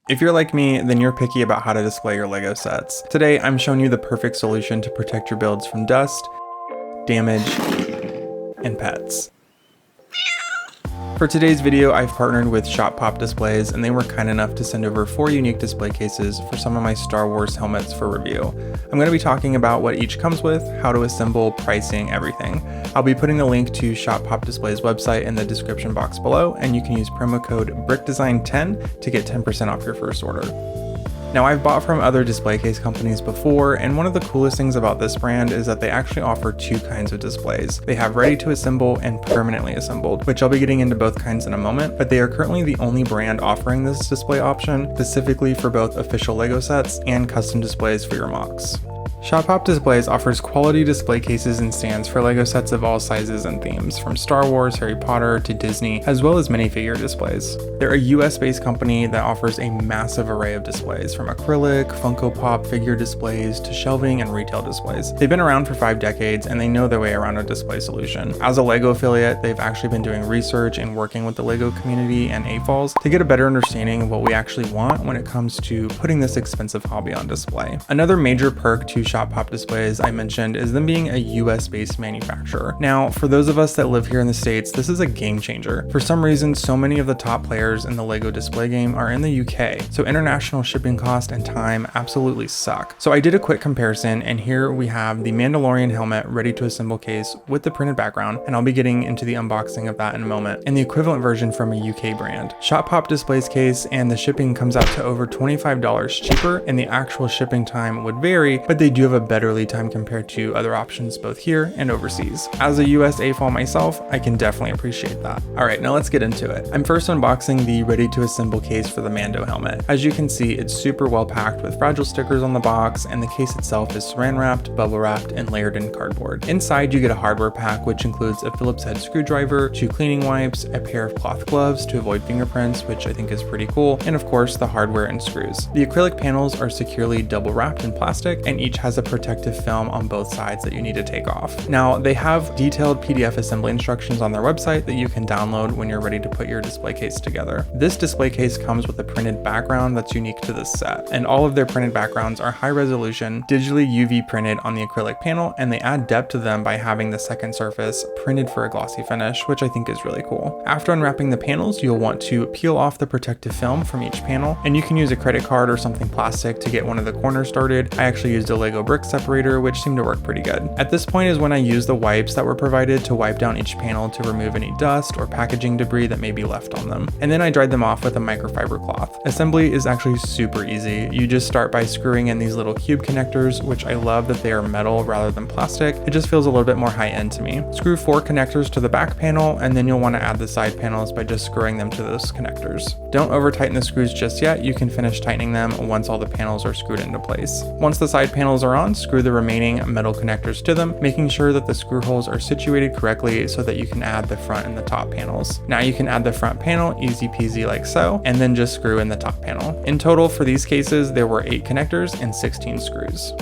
If you're like me, then you're picky about how to display your LEGO sets. Today, I'm showing you the perfect solution to protect your builds from dust, damage, and pets. For today's video, I've partnered with shopPOPdisplays, and they were kind enough to send over 4 unique display cases for some of my Star Wars helmets for review. I'm going to be talking about what each comes with, how to assemble, pricing, everything. I'll be putting the link to shopPOPdisplays website in the description box below, and you can use promo code BRICKDESIGN10 to get 10% off your first order. Now, I've bought from other display case companies before, and one of the coolest things about this brand is that they actually offer 2 kinds of displays. They have ready to assemble and permanently assembled, which I'll be getting into both kinds in a moment, but they are currently the only brand offering this display option, specifically for both official LEGO sets and custom displays for your MOCs. shopPOPdisplays offers quality display cases and stands for LEGO sets of all sizes and themes, from Star Wars, Harry Potter, to Disney, as well as minifigure displays. They're a US-based company that offers a massive array of displays, from acrylic, Funko Pop figure displays, to shelving and retail displays. They've been around for 5 decades, and they know their way around a display solution. As a LEGO affiliate, they've actually been doing research and working with the LEGO community and AFOLs to get a better understanding of what we actually want when it comes to putting this expensive hobby on display. Another major perk to shopPOPdisplays I mentioned is them being a US-based manufacturer. Now, for those of us that live here in the States, this is a game changer. For some reason, so many of the top players in the LEGO display game are in the UK, so international shipping cost and time absolutely suck. So I did a quick comparison, and here we have the Mandalorian helmet ready to assemble case with the printed background, and I'll be getting into the unboxing of that in a moment, and the equivalent version from a UK brand. shopPOPdisplays case and the shipping comes out to over $25 cheaper, and the actual shipping time would vary, but they do have a better lead time compared to other options both here and overseas. As a US AFOL myself, I can definitely appreciate that. Alright, now let's get into it. I'm first unboxing the ready to assemble case for the Mando helmet. As you can see, it's super well packed with fragile stickers on the box, and the case itself is saran wrapped, bubble wrapped, and layered in cardboard. Inside you get a hardware pack which includes a Phillips head screwdriver, 2 cleaning wipes, a pair of cloth gloves to avoid fingerprints, which I think is pretty cool, and of course the hardware and screws. The acrylic panels are securely double wrapped in plastic, and each has a protective film on both sides that you need to take off. Now, they have detailed PDF assembly instructions on their website that you can download when you're ready to put your display case together. This display case comes with a printed background that's unique to this set, and all of their printed backgrounds are high resolution, digitally UV printed on the acrylic panel, and they add depth to them by having the second surface printed for a glossy finish, which I think is really cool. After unwrapping the panels, you'll want to peel off the protective film from each panel, and you can use a credit card or something plastic to get one of the corners started. I actually used a LEGO brick separator, which seemed to work pretty good. At this point is when I use the wipes that were provided to wipe down each panel to remove any dust or packaging debris that may be left on them. And then I dried them off with a microfiber cloth. Assembly is actually super easy. You just start by screwing in these little cube connectors, which I love that they are metal rather than plastic. It just feels a little bit more high-end to me. Screw 4 connectors to the back panel, and then you'll want to add the side panels by just screwing them to those connectors. Don't over tighten the screws just yet. You can finish tightening them once all the panels are screwed into place. Once the side panels are on, screw the remaining metal connectors to them, making sure that the screw holes are situated correctly so that you can add the front and the top panels. Now you can add the front panel easy peasy like so, and then just screw in the top panel. In total for these cases, there were 8 connectors and 16 screws.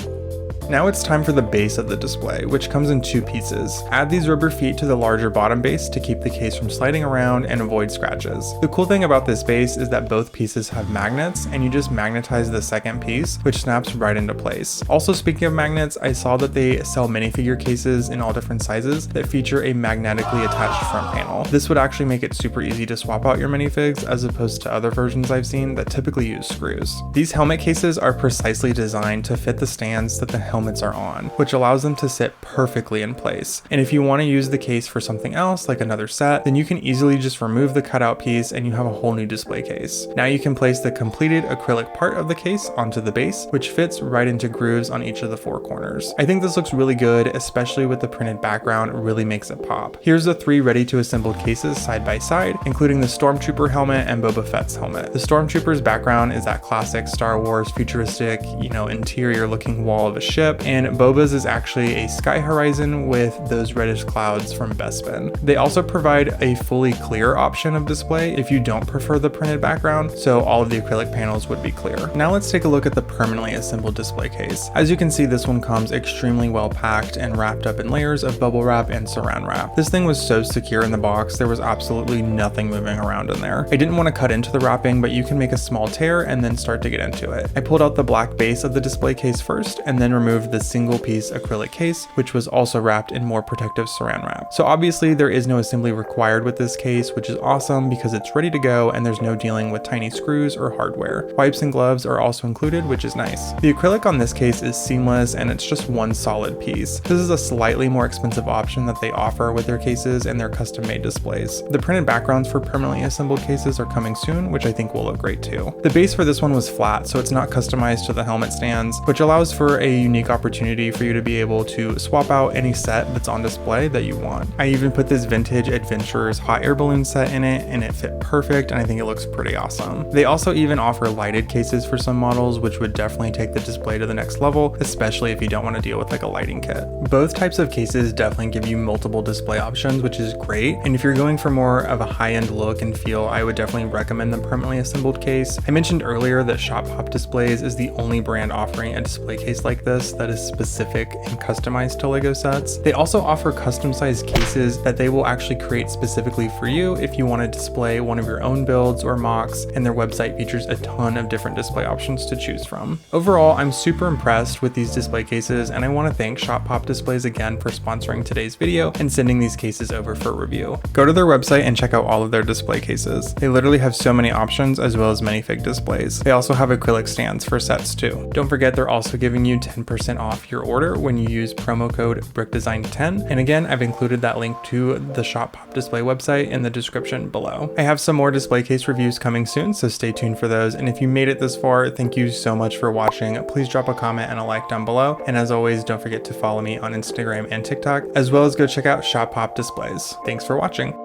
Now it's time for the base of the display, which comes in 2 pieces. Add these rubber feet to the larger bottom base to keep the case from sliding around and avoid scratches. The cool thing about this base is that both pieces have magnets, and you just magnetize the second piece, which snaps right into place. Also, speaking of magnets, I saw that they sell minifigure cases in all different sizes that feature a magnetically attached front panel. This would actually make it super easy to swap out your minifigs as opposed to other versions I've seen that typically use screws. These helmet cases are precisely designed to fit the stands that the helmets are on, which allows them to sit perfectly in place. And if you want to use the case for something else, like another set, then you can easily just remove the cutout piece and you have a whole new display case. Now you can place the completed acrylic part of the case onto the base, which fits right into grooves on each of the 4 corners. I think this looks really good, especially with the printed background. It really makes it pop. Here's the 3 ready to assemble cases side by side, including the Stormtrooper helmet and Boba Fett's helmet. The Stormtrooper's background is that classic Star Wars futuristic, interior looking wall of a ship, ship, and Boba's is actually a sky horizon with those reddish clouds from Bespin. They also provide a fully clear option of display if you don't prefer the printed background, so all of the acrylic panels would be clear. Now let's take a look at the permanently assembled display case. As you can see, this one comes extremely well packed and wrapped up in layers of bubble wrap and saran wrap. This thing was so secure in the box, there was absolutely nothing moving around in there. I didn't want to cut into the wrapping, but you can make a small tear and then start to get into it. I pulled out the black base of the display case first and then removed the single piece acrylic case, which was also wrapped in more protective saran wrap. So obviously there is no assembly required with this case, which is awesome because it's ready to go and there's no dealing with tiny screws or hardware. Wipes and gloves are also included, which is nice. The acrylic on this case is seamless and it's just one solid piece. This is a slightly more expensive option that they offer with their cases and their custom made displays. The printed backgrounds for permanently assembled cases are coming soon, which I think will look great too. The base for this one was flat, so it's not customized to the helmet stands, which allows for a unique opportunity for you to be able to swap out any set that's on display that you want. I even put this vintage Adventurers hot air balloon set in it and it fit perfect, and I think it looks pretty awesome. They also even offer lighted cases for some models, which would definitely take the display to the next level, especially if you don't want to deal with like a lighting kit. Both types of cases definitely give you multiple display options, which is great, and if you're going for more of a high-end look and feel, I would definitely recommend the permanently assembled case. I mentioned earlier that shopPOPdisplays is the only brand offering a display case like this that is specific and customized to LEGO sets. They also offer custom-sized cases that they will actually create specifically for you if you want to display one of your own builds or MOCs, and their website features a ton of different display options to choose from. Overall, I'm super impressed with these display cases, and I want to thank shopPOPdisplays again for sponsoring today's video and sending these cases over for review. Go to their website and check out all of their display cases. They literally have so many options as well as many fake displays. They also have acrylic stands for sets too. Don't forget they're also giving you 10% off your order when you use promo code BrickDesign10, and again, I've included that link to the shopPOPdisplay website in the description below. I have some more display case reviews coming soon, so stay tuned for those, and if you made it this far, thank you so much for watching. Please drop a comment and a like down below, and as always, don't forget to follow me on Instagram and TikTok, as well as go check out shopPOPdisplays. Thanks for watching.